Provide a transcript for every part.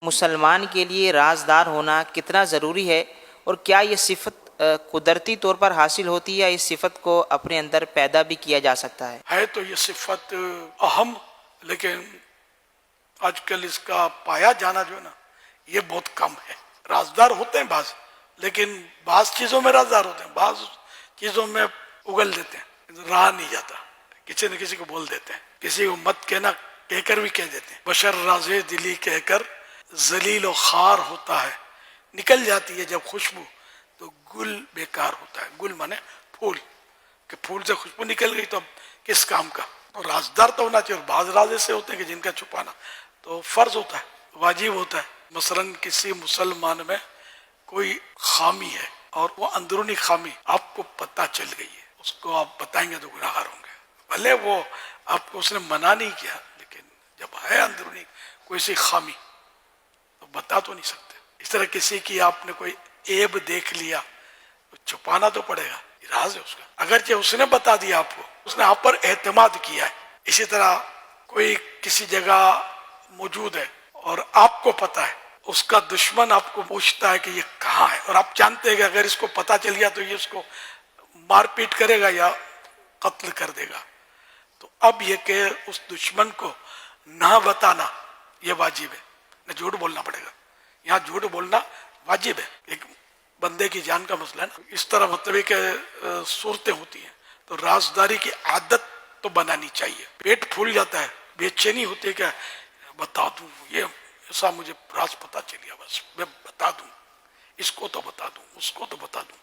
مسلمان کے لیے رازدار ہونا کتنا ضروری ہے، اور کیا یہ صفت قدرتی طور پر حاصل ہوتی ہے یا اس صفت کو اپنے اندر پیدا بھی کیا جا سکتا ہے؟ تو یہ صفت اہم، لیکن آج کل اس کا پایا جانا جو ہے نا یہ بہت کم ہے۔ رازدار ہوتے ہیں بعض، لیکن بعض چیزوں میں رازدار ہوتے ہیں، بعض چیزوں میں اگل دیتے ہیں، رہا نہیں جاتا، کسی نہ کسی کو بول دیتے ہیں، کسی کو مت کہنا کہہ کر بھی کہہ دیتے ہیں۔ بشر راز دلی کہہ کر ذلیل و خار ہوتا ہے، نکل جاتی ہے جب خوشبو تو گل بیکار ہوتا ہے۔ گل مانے پھول، کہ پھول سے خوشبو نکل گئی تو اب کس کام کا؟ تو رازدار تو ہونا چاہیے، اور بعض راز ایسے ہوتے ہیں کہ جن کا چھپانا تو فرض ہوتا ہے، واجب ہوتا ہے۔ مثلاً کسی مسلمان میں کوئی خامی ہے اور وہ اندرونی خامی آپ کو پتہ چل گئی ہے، اس کو آپ بتائیں گے تو گناہگار ہوں گے، بھلے وہ آپ کو اس نے منع نہیں کیا، لیکن جب ہے اندرونی کوئی سی خامی تو بتا تو نہیں سکتے۔ اس طرح کسی کی آپ نے کوئی عیب دیکھ لیا تو چھپانا تو پڑے گا، راز ہے اس کا، اگرچہ اس نے بتا دیا آپ کو، اس نے آپ پر اعتماد کیا ہے۔ اسی طرح کوئی کسی جگہ موجود ہے اور آپ کو پتا ہے، اس کا دشمن آپ کو پوچھتا ہے کہ یہ کہاں ہے، اور آپ جانتے ہیں کہ اگر اس کو پتا چل گیا تو یہ اس کو مار پیٹ کرے گا یا قتل کر دے گا، تو اب یہ کہ اس دشمن کو نہ بتانا یہ واجب ہے، نہ جھوٹ بولنا پڑے گا۔ یہاں جھوٹ بولنا واجب ہے، ایک بندے کی جان کا مسئلہ ہے نا۔ اس طرح مطلب کہ صورتیں ہوتی ہیں، تو رازداری کی عادت تو بنانی چاہیے۔ پیٹ پھول جاتا ہے، بے چینی ہوتی ہے کہ بتا دوں، یہ ایسا مجھے راز پتا چل گیا، بس میں بتا دوں، اس کو تو بتا دوں، اس کو تو بتا دوں،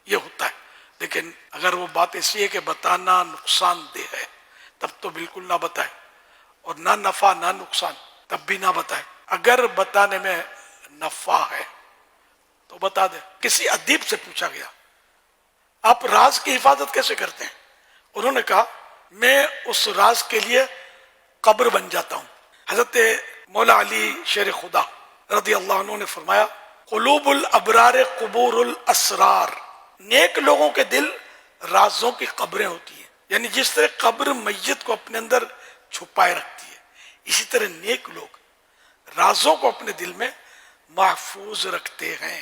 یہ ہوتا ہے۔ لیکن اگر وہ بات ایسی ہے کہ بتانا نقصان دہ ہے تب تو بالکل نہ بتائے، اور نہ نفع نہ نقصان تب بھی نہ بتائے۔ اگر بتانے میں نفع ہے تو بتا دے۔ کسی ادیب سے پوچھا گیا آپ راز کی حفاظت کیسے کرتے ہیں؟ انہوں نے کہا میں اس راز کے لیے قبر بن جاتا ہوں۔ حضرت مولا علی شیر خدا رضی اللہ عنہ نے فرمایا قلوب الابرار قبور الاسرار، نیک لوگوں کے دل رازوں کی قبریں ہوتی ہیں، یعنی جس طرح قبر میت کو اپنے اندر چھپائے رکھتی ہے، اسی طرح نیک لوگ رازوں کو اپنے دل میں محفوظ رکھتے ہیں۔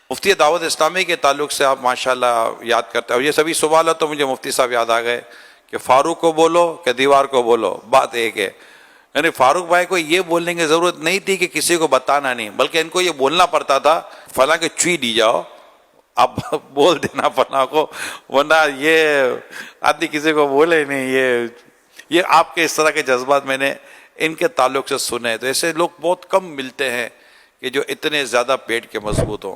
مفتی دعوت اسلامی کے تعلق سے آپ ماشاءاللہ یاد کرتے ہیں، اور یہ سبھی سوالات تو مجھے مفتی صاحب یاد آ گئے کہ فاروق کو بولو کہ دیوار کو بولو، بات ایک ہے۔ یعنی فاروق بھائی کو یہ بولنے کی ضرورت نہیں تھی کہ کسی کو بتانا نہیں، بلکہ ان کو یہ بولنا پڑتا تھا فلاں کے چوئی دی جاؤ، اب بول دینا فلاں کو، ورنہ یہ آدمی کسی کو بولے نہیں۔ یہ آپ کے اس طرح کے جذبات میں نے ان کے تعلق سے سنے، تو ایسے لوگ بہت کم ملتے ہیں کہ جو اتنے زیادہ پیٹ کے مضبوط ہوں۔